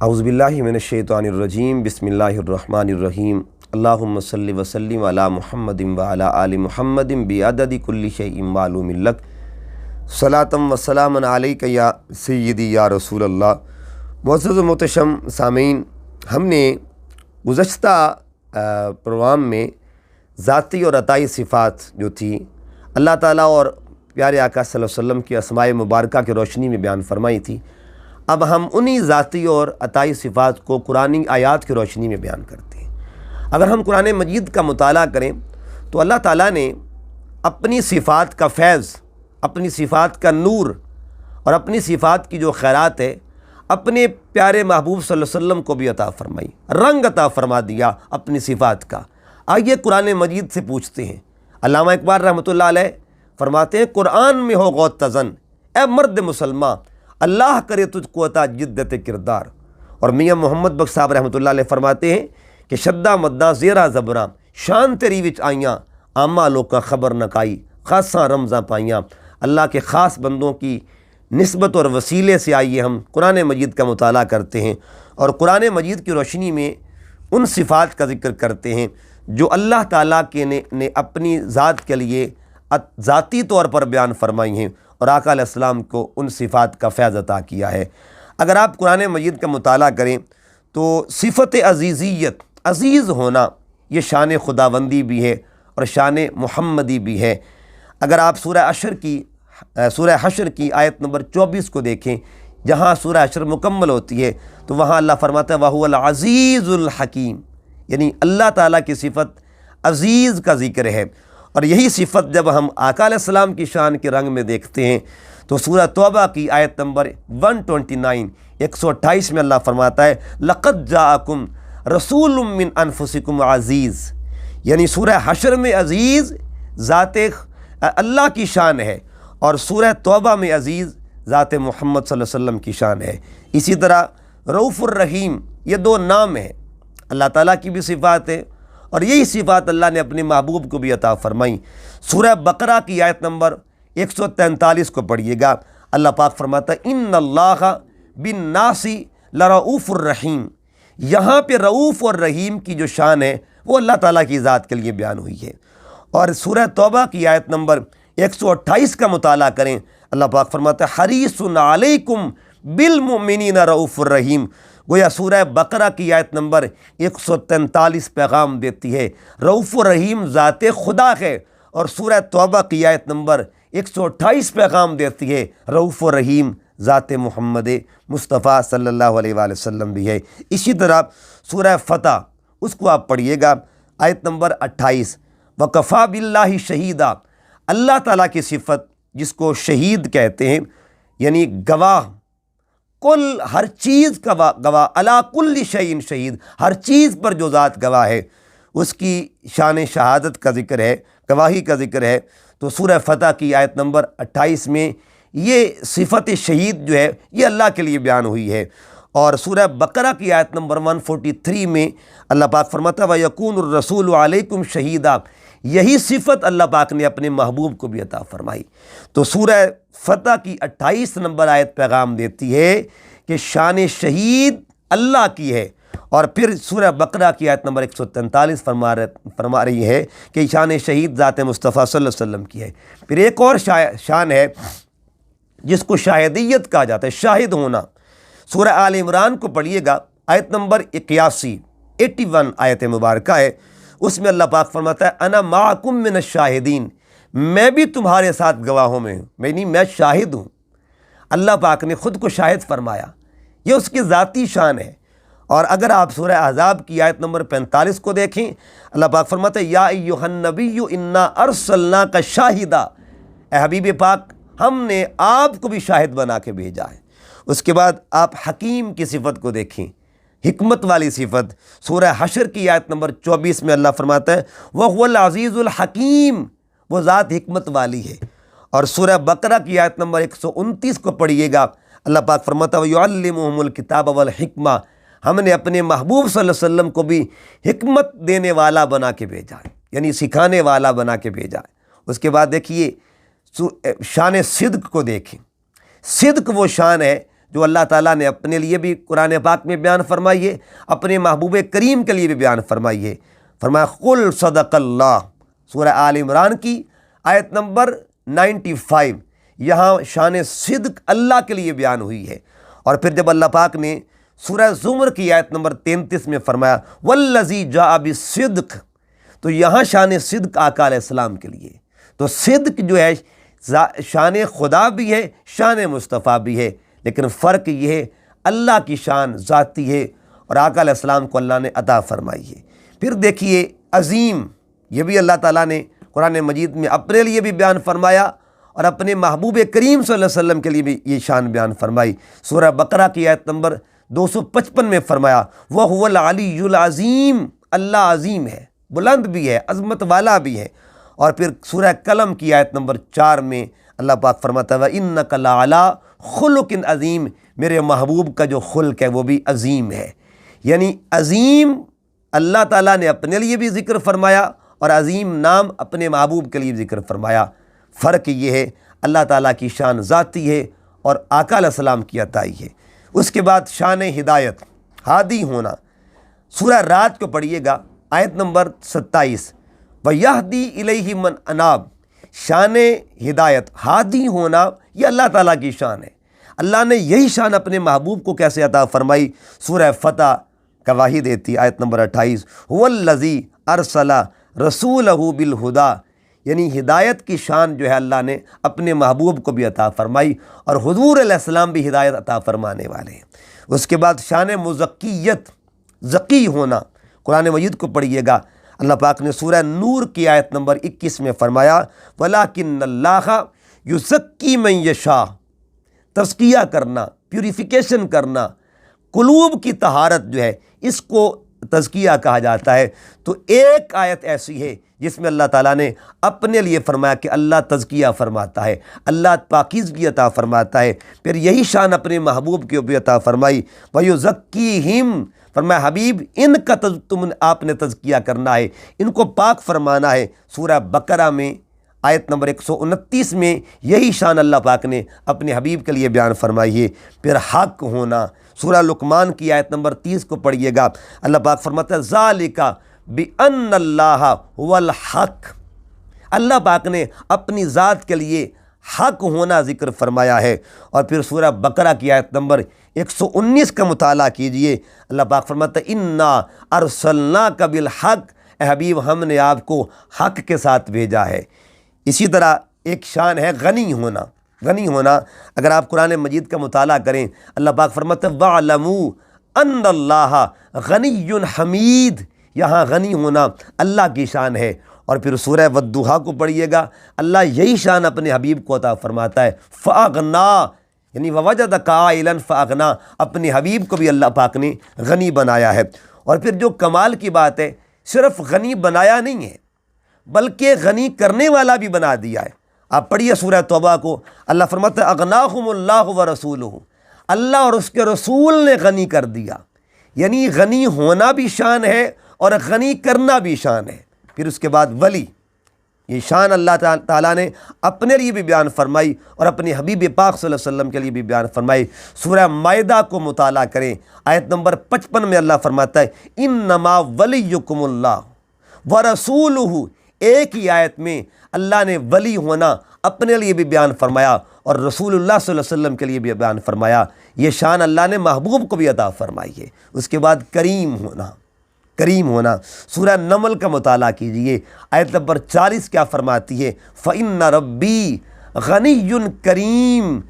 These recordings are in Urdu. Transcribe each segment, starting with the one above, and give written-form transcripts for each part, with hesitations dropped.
اعوذ باللہ من الشیطان الرجیم بسم اللہ الرحمن الرحیم اللہم صلی وسلم علی محمد وعلی آل محمد بعدد کل شیء معلوم لک صلاۃ و سلام علیک یا سیدی یا رسول اللہ۔ معزز و محتشم سامعین، ہم نے گزشتہ پروگرام میں ذاتی اور عطائی صفات جو تھی اللہ تعالیٰ اور پیارے آقا صلی اللہ علیہ وسلم کی اسماء مبارکہ کی روشنی میں بیان فرمائی تھی۔ اب ہم انہی ذاتی اور عطائی صفات کو قرآنی آیات کی روشنی میں بیان کرتے ہیں۔ اگر ہم قرآن مجید کا مطالعہ کریں تو اللہ تعالیٰ نے اپنی صفات کا فیض، اپنی صفات کا نور اور اپنی صفات کی جو خیرات ہے اپنے پیارے محبوب صلی اللہ علیہ وسلم کو بھی عطا فرمائی، رنگ عطا فرما دیا اپنی صفات کا۔ آئیے قرآن مجید سے پوچھتے ہیں۔ علامہ اقبال رحمۃ اللہ علیہ فرماتے ہیں، قرآن میں ہو غوطہ اے مرد مسلمان، اللہ کرے تجھ کو عطا جدت کردار۔ اور میاں محمد بخش صاحب رحمۃ اللہ علیہ فرماتے ہیں کہ شدہ مداں زیرہ زبراں شان تیری وچ آئیاں، عامہ لوکاں خبر نہ کائی خاصاں رمزاں پائیاں۔ اللہ کے خاص بندوں کی نسبت اور وسیلے سے آئیے ہم قرآن مجید کا مطالعہ کرتے ہیں اور قرآن مجید کی روشنی میں ان صفات کا ذکر کرتے ہیں جو اللہ تعالیٰ کے نے اپنی ذات کے لیے ذاتی طور پر بیان فرمائی ہیں اور آقا علیہ السلام کو ان صفات کا فیض عطا کیا ہے۔ اگر آپ قرآن مجید کا مطالعہ کریں تو صفت عزیزیت، عزیز ہونا، یہ شان خداوندی بھی ہے اور شان محمدی بھی ہے۔ اگر آپ سورہ حشر کی آیت نمبر 24 کو دیکھیں، جہاں سورہ حشر مکمل ہوتی ہے تو وہاں اللہ فرماتا ہے وَهُوَ الْعَزِيزُ الْحَكِيمُ، یعنی اللہ تعالیٰ کی صفت عزیز کا ذکر ہے۔ اور یہی صفت جب ہم آقا علیہ السلام کی شان کے رنگ میں دیکھتے ہیں تو سورہ توبہ کی آیت نمبر 128 میں اللہ فرماتا ہے لَقَدْ جَاءَكُمْ رَسُولٌ مِّنْ أَنفُسِكُمْ عزیز، یعنی سورہ حشر میں عزیز ذات اللہ کی شان ہے اور سورہ توبہ میں عزیز ذات محمد صلی اللہ علیہ وسلم کی شان ہے۔ اسی طرح رؤوف الرحیم، یہ دو نام ہیں، اللہ تعالیٰ کی بھی صفات ہے اور یہی صفات اللہ نے اپنے محبوب کو بھی عطا فرمائی۔ سورہ بقرہ کی آیت نمبر 143 کو پڑھیے گا، اللہ پاک فرماتا ہے ان اللہ بالناس لرؤوف الرحیم۔ یہاں پہ رؤوف اور رحیم کی جو شان ہے وہ اللہ تعالیٰ کی ذات کے لیے بیان ہوئی ہے۔ اور سورہ توبہ کی آیت نمبر 128 کا مطالعہ کریں، اللہ پاک فرماتا ہے حریص علیکم بالمؤمنین رؤوف الرحیم۔ گویا سورہ بقرہ کی آیت نمبر 143 پیغام دیتی ہے رؤوف الرحیم ذات خدا ہے، اور سورہ توبہ کی آیت نمبر 128 پیغام دیتی ہے رؤوف الرحیم ذات محمد مصطفیٰ صلی اللہ علیہ وآلہ وسلم بھی ہے۔ اسی طرح سورہ فتح، اس کو آپ پڑھیے گا، آیت نمبر 28 وَكَفَى بِاللَّهِ شَهِيدًا، اللہ تعالیٰ کی صفت جس کو شہید کہتے ہیں، یعنی گواہ، کل ہر چیز کا گواہ، علی کل شیء شہید، ہر چیز پر جو ذات گواہ ہے اس کی شان شہادت کا ذکر ہے، گواہی کا ذکر ہے۔ تو سورہ فتح کی آیت نمبر 28 میں یہ صفت شہید جو ہے یہ اللہ کے لیے بیان ہوئی ہے۔ اور سورہ بقرہ کی آیت نمبر 143 میں اللہ پاک فرماتا ہے وَيَكُونُ الرَّسُولُ عَلَيْكُمْ شَهِيدًا، یہی صفت اللہ پاک نے اپنے محبوب کو بھی عطا فرمائی۔ تو سورہ فتح کی 28 نمبر آیت پیغام دیتی ہے کہ شان شہید اللہ کی ہے، اور پھر سورہ بقرہ کی آیت نمبر 143 فرما رہی ہے کہ شان شہید ذات مصطفیٰ صلی اللہ علیہ وسلم کی ہے۔ پھر ایک اور شان ہے جس کو شاہدیت کہا جاتا ہے، شاہد ہونا۔ سورہ آل عمران کو پڑھیے گا، آیت نمبر 81 آیت مبارکہ ہے، اس میں اللہ پاک فرماتا ہے انا معکم من الشاہدین، میں بھی تمہارے ساتھ گواہوں میں ہوں، میں شاہد ہوں۔ اللہ پاک نے خود کو شاہد فرمایا، یہ اس کی ذاتی شان ہے۔ اور اگر آپ سورہ احزاب کی آیت نمبر 45 کو دیکھیں، اللہ پاک فرماتا ہے یا ایھا النبی انا ارسلناک شاہدا، اے حبیب پاک ہم نے آپ کو بھی شاہد بنا کے بھیجا ہے۔ اس کے بعد آپ حکیم کی صفت کو دیکھیں، حکمت والی صفت، سورہ حشر کی آیت نمبر 24 میں اللہ فرماتا ہے وَهُوَ الْعَزِيزُ الْحَكِيمُ، وہ ذات حکمت والی ہے۔ اور سورہ بقرہ کی آیت نمبر 129 کو پڑھیے گا، اللہ پاک فرماتا ہے وَيُعَلِّمُهُمُ الْكِتَابَ وَالْحِكْمَةَ، ہم نے اپنے محبوب صلی اللہ علیہ وسلم کو بھی حکمت دینے والا بنا کے بھیجا ہے، یعنی سکھانے والا بنا کے بھیجا ہے۔ اس کے بعد دیکھیے شان صدق کو دیکھیں، صدق وہ شان ہے جو اللہ تعالیٰ نے اپنے لیے بھی قرآن پاک میں بیان فرمائی ہے، اپنے محبوب کریم کے لیے بھی بیان فرمائی ہے۔ فرمایا قل صدق اللہ، سورہ آل عمران کی آیت نمبر 95، یہاں شان صدق اللہ کے لیے بیان ہوئی ہے۔ اور پھر جب اللہ پاک نے سورہ زمر کی آیت نمبر 33 میں فرمایا والذی جاء بالصدق، تو یہاں شان صدق آقا علیہ السلام کے لیے۔ تو صدق جو ہے شان خدا بھی ہے، شان مصطفیٰ بھی ہے، لیکن فرق یہ ہے اللہ کی شان ذاتی ہے اور آقا علیہ السلام کو اللہ نے عطا فرمائی ہے۔ پھر دیکھیے عظیم، یہ بھی اللہ تعالیٰ نے قرآن مجید میں اپنے لیے بھی بیان فرمایا اور اپنے محبوب کریم صلی اللہ علیہ وسلم کے لیے بھی یہ شان بیان فرمائی۔ سورہ بقرہ کی آیت نمبر 255 میں فرمایا وَهُوَ الْعَلِيُّ الْعَظِيمُ، اللہ عظیم ہے، بلند بھی ہے، عظمت والا بھی ہے۔ اور پھر سورہ قلم کی آیت نمبر 4 میں اللہ پاک فرماتا ہے وَإِنَّكَ لَعَلَىٰ خُلُقٍ عظیم، میرے محبوب کا جو خلق ہے وہ بھی عظیم ہے۔ یعنی عظیم اللہ تعالیٰ نے اپنے لیے بھی ذکر فرمایا اور عظیم نام اپنے محبوب کے لیے ذکر فرمایا۔ فرق یہ ہے اللہ تعالیٰ کی شان ذاتی ہے اور آقا علیہ السلام کی عطائی ہے۔ اس کے بعد شان ہدایت، ہادی ہونا، سورہ رات کو پڑھیے گا آیت نمبر 27، وَيَهْدِي إِلَيْهِ مَنْ أَنَابَ، شان ہدایت، ہادی ہونا، یہ اللہ تعالیٰ کی شان ہے۔ اللہ نے یہی شان اپنے محبوب کو کیسے عطا فرمائی؟ سورہ فتح گواہی دیتی، آیت نمبر 28، هُوَ الَّذِي أَرْسَلَ رَسُولَهُ بِالْهُدَىٰ، یعنی ہدایت کی شان جو ہے اللہ نے اپنے محبوب کو بھی عطا فرمائی اور حضور علیہ السلام بھی ہدایت عطا فرمانے والے ہیں۔ اس کے بعد شان مزکیت، ذکی ہونا، قرآن مجید کو پڑھیے گا، اللہ پاک نے سورہ نور کی آیت نمبر 21 میں فرمایا وَلَٰكِنَّ اللَّهَ يُزَكِّي مَن يَشَاءُ، تزکیہ کرنا، پیوریفیکیشن کرنا، قلوب کی طہارت جو ہے اس کو تزکیہ کہا جاتا ہے۔ تو ایک آیت ایسی ہے جس میں اللہ تعالیٰ نے اپنے لیے فرمایا کہ اللہ تزکیہ فرماتا ہے، اللہ پاکیزگی عطا فرماتا ہے۔ پھر یہی شان اپنے محبوب کی بھی عطا فرمائی وَيُزَكِّيهِمْ، فرمایا حبیب ان کا آپ نے تزکیہ کرنا ہے، ان کو پاک فرمانا ہے۔ سورہ بقرہ میں آیت نمبر 129 میں یہی شان اللہ پاک نے اپنے حبیب کے لیے بیان فرمائی ہے۔ پھر حق ہونا، سورہ لقمان کی آیت نمبر 30 کو پڑھیے گا، اللہ پاک فرماتا ہے ذَلِكَ بِأَنَّ اللَّهَ هُوَ الْحَقُّ، اللہ پاک نے اپنی ذات کے لیے حق ہونا ذکر فرمایا ہے۔ اور پھر سورہ بقرہ کی آیت نمبر 119 کا مطالعہ کیجئے، اللہ پاک فرماتا ہے اِنَّا أَرْسَلْنَاكَ بِالْحَقِّ، اے حبیب ہم نے آپ کو حق کے ساتھ بھیجا ہے۔ اسی طرح ایک شان ہے غنی ہونا، غنی ہونا، اگر آپ قرآن مجید کا مطالعہ کریں اللہ پاک فرماتا ہے وَاعْلَمُوا أَنَّ اللَّهَ غَنِيٌّ حَمِيدٌ، یہاں غنی ہونا اللہ کی شان ہے۔ اور پھر سورہ والضحیٰ کو پڑھیے گا، اللہ یہی شان اپنے حبیب کو عطا فرماتا ہے فَأَغْنَىٰ، یعنی وَوَجَدَكَ عَائِلًا فَأَغْنَىٰ، اپنے حبیب کو بھی اللہ پاک نے غنی بنایا ہے۔ اور پھر جو کمال کی بات ہے، صرف غنی بنایا نہیں ہے بلکہ غنی کرنے والا بھی بنا دیا ہے۔ آپ پڑھیے سورہ توبہ کو، اللہ فرماتا ہے اغناہم اللہ ورسولہ، اللہ اور اس کے رسول نے غنی کر دیا، یعنی غنی ہونا بھی شان ہے اور غنی کرنا بھی شان ہے۔ پھر اس کے بعد ولی، یہ شان اللہ تعالیٰ نے اپنے لیے بھی بیان فرمائی اور اپنے حبیب پاک صلی اللہ علیہ وسلم کے لیے بھی بیان فرمائی۔ سورہ مائدہ کو مطالعہ کریں، آیت نمبر 55 میں اللہ فرماتا ہے انما ولیکم اللہ ورسولہ، ایک ہی آیت میں اللہ نے ولی ہونا اپنے لیے بھی بیان فرمایا اور رسول اللہ صلی اللہ علیہ وسلم کے لیے بھی بیان فرمایا۔ یہ شان اللہ نے محبوب کو بھی عطا فرمائی ہے۔ اس کے بعد کریم ہونا، کریم ہونا، سورہ نمل کا مطالعہ کیجئے، آیت نمبر 40 کیا فرماتی ہے فَإِنَّ رَبِّي غَنِيٌّ کریم،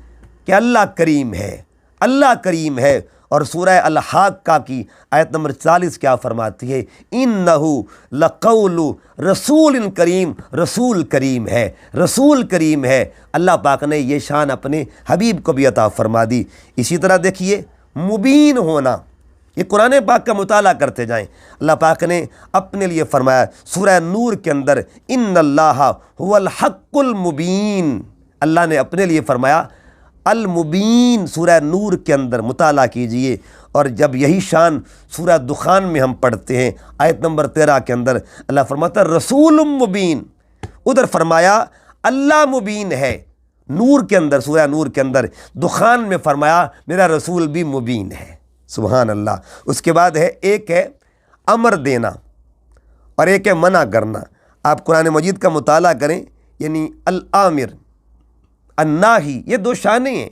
کہ اللہ کریم ہے، اللہ کریم ہے۔ اور سورہ الحاقہ کی آیت نمبر 40 کیا فرماتی ہے اِنَّهُ لَقَوْلُ رَسُولٍ کریم، رسول کریم ہے، رسول کریم ہے۔ اللہ پاک نے یہ شان اپنے حبیب کو بھی عطا فرما دی۔ اسی طرح دیکھیے مبین ہونا، یہ قرآن پاک کا مطالعہ کرتے جائیں، اللہ پاک نے اپنے لیے فرمایا سورہ نور کے اندر ان اللہ هو الحق المبین، اللہ نے اپنے لیے فرمایا المبین، سورہ نور کے اندر مطالعہ کیجئے۔ اور جب یہی شان سورہ دخان میں ہم پڑھتے ہیں آیت نمبر 13 کے اندر اللہ فرماتا ہے رسول مبین، ادھر فرمایا اللہ مبین ہے نور کے اندر، سورہ نور کے اندر دخان میں فرمایا میرا رسول بھی مبین ہے، سبحان اللہ۔ اس کے بعد ہے، ایک ہے امر دینا اور ایک ہے منع کرنا۔ آپ قرآن مجید کا مطالعہ کریں، یعنی العامر الناہی، یہ دو شانیں ہیں،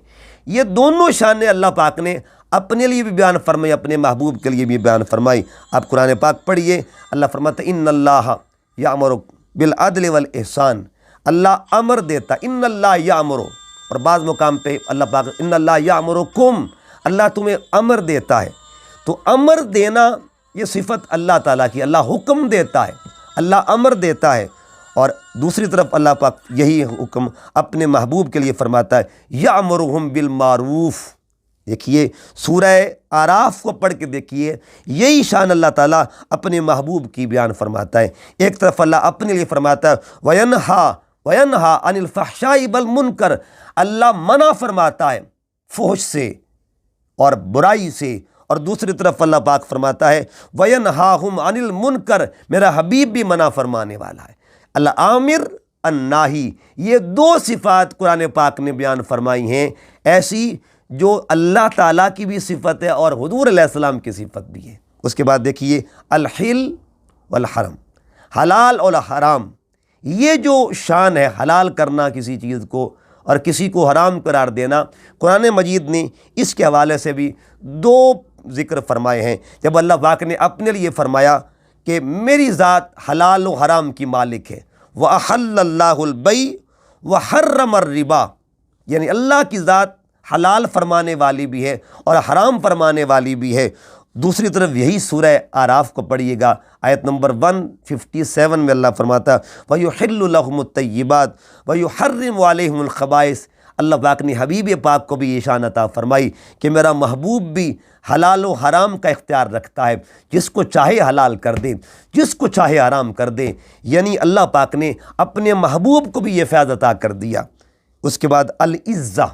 یہ دونوں شانیں اللہ پاک نے اپنے لیے بھی بیان فرمائی، اپنے محبوب کے لیے بھی بیان فرمائی۔ آپ قرآن پاک پڑھیے، اللہ فرماتا ہے ان اللہ یامر بالعدل والاحسان، اللہ امر دیتا، ان اللہ یامر، اور بعض مقام پہ اللہ پاک ان اللہ یامرکم، اللہ تمہیں امر دیتا ہے۔ تو امر دینا یہ صفت اللہ تعالیٰ کی، اللہ حکم دیتا ہے، اللہ امر دیتا ہے، اور دوسری طرف اللہ پاک یہی حکم اپنے محبوب کے لیے فرماتا ہے یامرہم بالمعروف۔ دیکھیے سورہ اعراف کو پڑھ کے دیکھیے، یہی شان اللہ تعالیٰ اپنے محبوب کی بیان فرماتا ہے۔ ایک طرف اللہ اپنے لیے فرماتا ہے وَيَنْهَا عَنِ الْفَحْشَاءِ وَالْمُنْكَرِ، اللہ منع فرماتا ہے فحش سے اور برائی سے، اور دوسری طرف اللہ پاک فرماتا ہے وَيَنْهَاهُمْ عَنِ الْمُنْكَرِ، میرا حبیب بھی منع فرمانے والا ہے۔ اللہ عامر الناہی، یہ دو صفات قرآن پاک نے بیان فرمائی ہیں، ایسی جو اللہ تعالیٰ کی بھی صفت ہے اور حضور علیہ السلام کی صفت بھی ہے۔ اس کے بعد دیکھیے الحل والحرم، حلال اور حرام، یہ جو شان ہے حلال کرنا کسی چیز کو اور کسی کو حرام قرار دینا، قرآن مجید نے اس کے حوالے سے بھی دو ذکر فرمائے ہیں۔ جب اللہ پاک نے اپنے لیے فرمایا کہ میری ذات حلال و حرام کی مالک ہے، وَأَحَلَّ اللَّهُ الْبَيْعَ وَحَرَّمَ الرِّبَا، یعنی اللہ کی ذات حلال فرمانے والی بھی ہے اور حرام فرمانے والی بھی ہے۔ دوسری طرف یہی سورہ اعراف کو پڑھیے گا، آیت نمبر 157 میں اللہ فرماتا وَيُحِلُّ لَهُمُ الطَّيِّبَاتِ وَيُحَرِّمُ عَلَيْهِمُ الْخَبَائِثَ، اللہ پاک نے حبیب پاک کو بھی یہ شان عطا فرمائی کہ میرا محبوب بھی حلال و حرام کا اختیار رکھتا ہے، جس کو چاہے حلال کر دے، جس کو چاہے حرام کر دے، یعنی اللہ پاک نے اپنے محبوب کو بھی یہ فیض عطا کر دیا۔ اس کے بعد العزہ،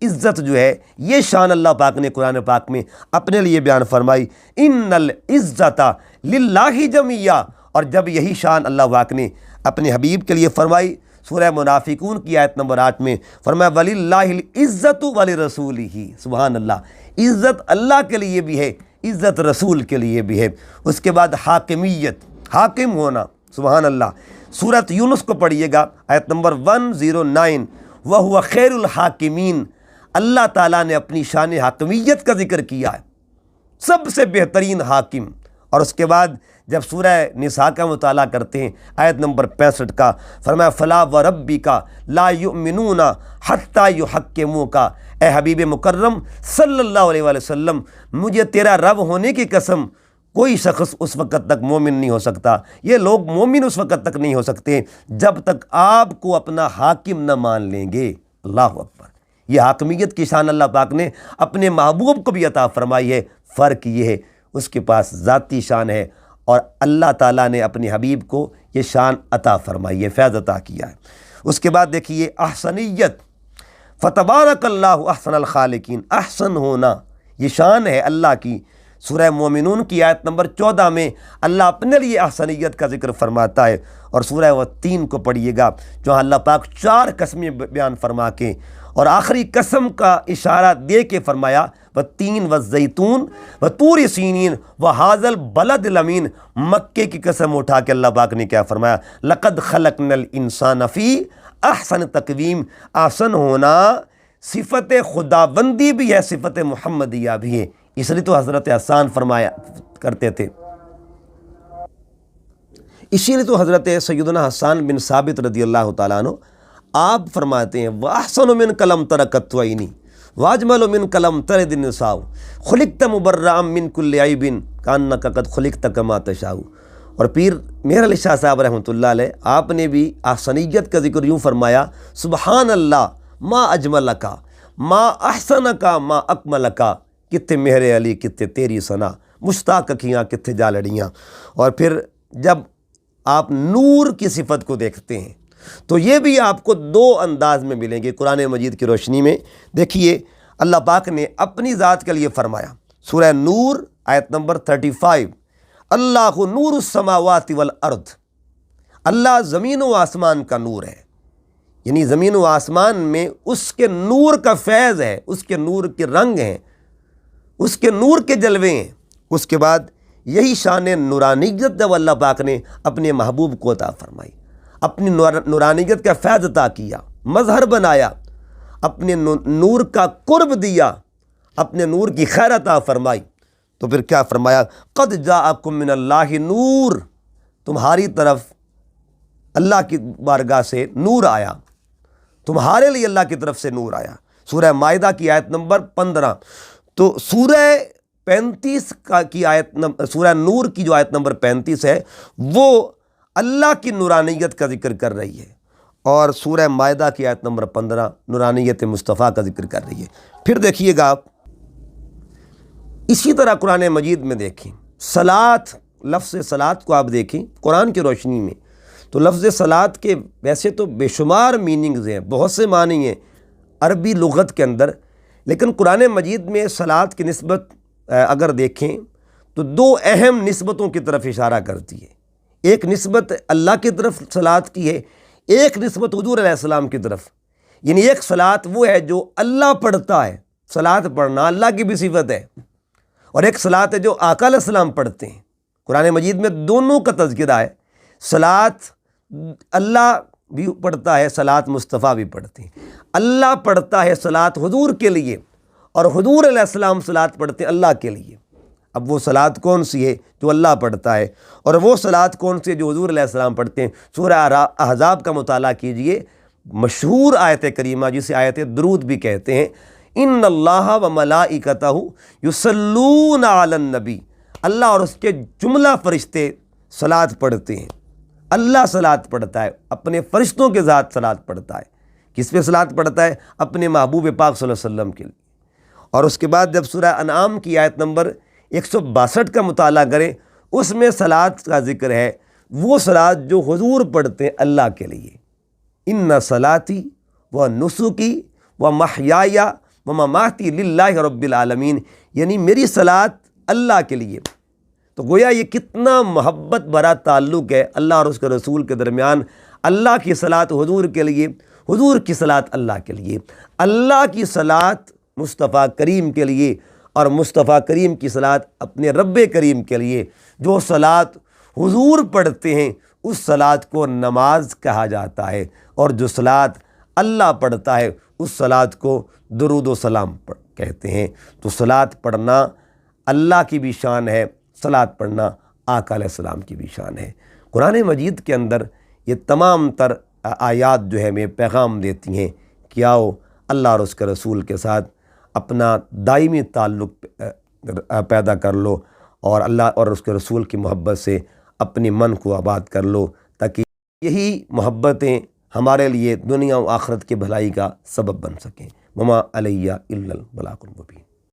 عزت جو ہے یہ شان اللہ پاک نے قرآن پاک میں اپنے لیے بیان فرمائی، ان العزت للہ جمیعا، اور جب یہی شان اللہ پاک نے اپنے حبیب کے لیے فرمائی، سورہ منافقون کی آیت نمبر 8 میں فرمایا وَلِلَّهِ الْعِزَّةُ وَلِرَسُولِهِ، سبحان اللہ، عزت اللہ کے لیے بھی ہے، عزت رسول کے لیے بھی ہے۔ اس کے بعد حاکمیت، حاکم ہونا، سبحان اللہ، سورۃ یونس کو پڑھیے گا، آیت نمبر 109، وَهُوَ خَيْرُ الْحَاكِمِينَ، اللہ تعالیٰ نے اپنی شان حاکمیت کا ذکر کیا ہے، سب سے بہترین حاکم۔ اور اس کے بعد جب سورہ نساء کا مطالعہ کرتے ہیں، آیت نمبر 65 کا فرمایا فَلَا وَرَبِّكَ لَا يُؤْمِنُونَ حَتَّى يُحَكِّمُوكَ، اے حبیب مکرم صلی اللہ علیہ وآلہ وسلم، مجھے تیرا رب ہونے کی قسم، کوئی شخص اس وقت تک مومن نہیں ہو سکتا، یہ لوگ مومن اس وقت تک نہیں ہو سکتے جب تک آپ کو اپنا حاکم نہ مان لیں گے۔ اللہ اکبر، یہ حاکمیت کی شان اللہ پاک نے اپنے محبوب کو بھی عطا فرمائی ہے۔ فرق یہ ہے اس کے پاس ذاتی شان ہے اور اللہ تعالیٰ نے اپنے حبیب کو یہ شان عطا فرمائی ہے، فیض عطا کیا ہے۔ اس کے بعد دیکھیے احسنیت، فتبارک اللہ احسن الخالقین، احسن ہونا یہ شان ہے اللہ کی۔ سورہ مومنون کی آیت نمبر 14 میں اللہ اپنے لیے احسنیت کا ذکر فرماتا ہے، اور سورہ والتین کو پڑھیے گا جہاں اللہ پاک 4 قسمیں بیان فرما کے اور آخری قسم کا اشارہ دے کے فرمایا والتین والزیتون وطور سینین وہذا البلد الامین، مکے کی قسم اٹھا کے اللہ پاک نے کیا فرمایا لقد خلقنا الانسان فی احسن تقویم، احسن ہونا صفت خداوندی بھی ہے، صفت محمدیہ بھی ہے، اس لیے تو حضرت حسان فرمایا کرتے تھے، اسی لیے تو حضرت سیدنا حسان بن ثابت رضی اللہ تعالیٰ عنہ آپ فرماتے ہیں وَأَحْسَنُ مِنْكَ لَمْ تَرَ قَطُّ عَيْنِي وَأَجْمَلُ مِنْكَ لَمْ تَلِدِ النِّسَاءُ خُلِقْتَ مُبَرَّأً مِنْ كُلِّ عَيْبٍ كَأَنَّكَ قَدْ خُلِقْتَ كَمَا تَشَاءُ۔ اور پیر مہر علی شاہ صاحب رحمۃ اللہ علیہ، آپ نے بھی احسنیت کا ذکر یوں فرمایا سبحان اللہ ما اجملک ما احسنک ما اکملک، کتے مہر علی کتے تیری ثنا، مشتاق اکھیاں کتے جا لڑیاں۔ اور پھر جب آپ نور کی صفت کو دیکھتے ہیں تو یہ بھی آپ کو 2 انداز میں ملیں گے قرآن مجید کی روشنی میں۔ دیکھیے اللہ پاک نے اپنی ذات کے لیے فرمایا، سورہ نور آیت نمبر 35، اللہ نور السماوات والارض، اللہ زمین و آسمان کا نور ہے، یعنی زمین و آسمان میں اس کے نور کا فیض ہے، اس کے نور کے رنگ ہیں، اس کے نور کے جلوے ہیں۔ اس کے بعد یہی شان نورانیت جب اللہ پاک نے اپنے محبوب کو عطا فرمائی، اپنی نورانیت کا فیض عطا کیا، مظہر بنایا، اپنے نور کا قرب دیا، اپنے نور کی خیر عطا فرمائی، تو پھر کیا فرمایا؟ قد جاءکم من اللہ نور، تمہاری طرف اللہ کی بارگاہ سے نور آیا، تمہارے لیے اللہ کی طرف سے نور آیا۔ سورہ مائدہ کی آیت نمبر 15۔ تو سورہ 35 کی آیت سورہ نور کی جو آیت نمبر 35 ہے وہ اللہ کی نورانیت کا ذکر کر رہی ہے، اور سورہ مائدہ کی آیت نمبر 15 نورانیت مصطفیٰ کا ذکر کر رہی ہے۔ پھر دیکھیے گا آپ اسی طرح قرآن مجید میں دیکھیں صلاۃ، لفظ صلاۃ کو آپ دیکھیں قرآن کی روشنی میں، تو لفظ صلاۃ کے ویسے تو بے شمار میننگز ہیں، بہت سے معنی ہیں عربی لغت کے اندر، لیکن قرآن مجید میں صلاۃ کی نسبت اگر دیکھیں تو دو اہم نسبتوں کی طرف اشارہ کرتی ہے۔ ایک نسبت اللہ کی طرف صلاۃ کی ہے، ایک نسبت حضور علیہ السلام کی طرف، یعنی ایک صلاۃ وہ ہے جو اللہ پڑھتا ہے، صلاۃ پڑھنا اللہ کی بھی صفت ہے، اور ایک صلاۃ ہے جو آقا علیہ السلام پڑھتے ہیں۔ قرآن مجید میں دونوں کا تذکرہ ہے، صلاۃ اللہ بھی پڑھتا ہے، صلاۃ مصطفیٰ بھی پڑھتے ہیں۔ اللہ پڑھتا ہے صلاۃ حضور کے لیے، اور حضور علیہ السلام صلاۃ پڑھتے ہیں اللہ کے لیے۔ اب وہ صلاۃ کون سی ہے جو اللہ پڑھتا ہے، اور وہ صلاۃ کون سی ہے جو حضور علیہ السلام پڑھتے ہیں؟ سورہ احزاب کا مطالعہ کیجئے، مشہور آیت کریمہ جسے آیت درود بھی کہتے ہیں، ان اللہ و ملائکتہ یصلون علی النبی، اللہ اور اس کے جملہ فرشتے صلاۃ پڑھتے ہیں۔ اللہ صلاۃ پڑھتا ہے، اپنے فرشتوں کے ذات صلاۃ پڑھتا ہے۔ کس پہ صلاۃ پڑھتا ہے؟ اپنے محبوب پاک صلی اللہ علیہ وسلم کے لیے۔ اور اس کے بعد جب سورہ انعام کی آیت نمبر 162 کا مطالعہ کریں، اس میں صلاۃ کا ذکر ہے، وہ صلاۃ جو حضور پڑھتے ہیں اللہ کے لیے۔ ان صلاتی و نسکی و محیای و مماتی للہ رب العالمین، یعنی میری صلاۃ اللہ کے لیے۔ تو گویا یہ کتنا محبت بھرا تعلق ہے اللہ اور اس کے رسول کے درمیان، اللہ کی صلاۃ حضور کے لیے، حضور کی صلاۃ اللہ کے لیے، اللہ کی صلاۃ مصطفیٰ کریم کے لیے، اور مصطفیٰ کریم کی صلاۃ اپنے رب کریم کے لیے۔ جو صلاۃ حضور پڑھتے ہیں اس صلاۃ کو نماز کہا جاتا ہے، اور جو صلاۃ اللہ پڑھتا ہے اس صلاۃ کو درود و سلام کہتے ہیں۔ تو صلاۃ پڑھنا اللہ کی بھی شان ہے، صلاۃ پڑھنا آقا علیہ السلام کی بھی شان ہے۔ قرآن مجید کے اندر یہ تمام تر آیات جو ہے ہمیں پیغام دیتی ہیں کہ آؤ اللہ اور اس کے رسول کے ساتھ اپنا دائمی تعلق پیدا کر لو، اور اللہ اور اس کے رسول کی محبت سے اپنی من کو آباد کر لو، تاکہ یہی محبتیں ہمارے لیے دنیا و آخرت کی بھلائی کا سبب بن سکیں۔ وما علیہ الا البلاغ المبین۔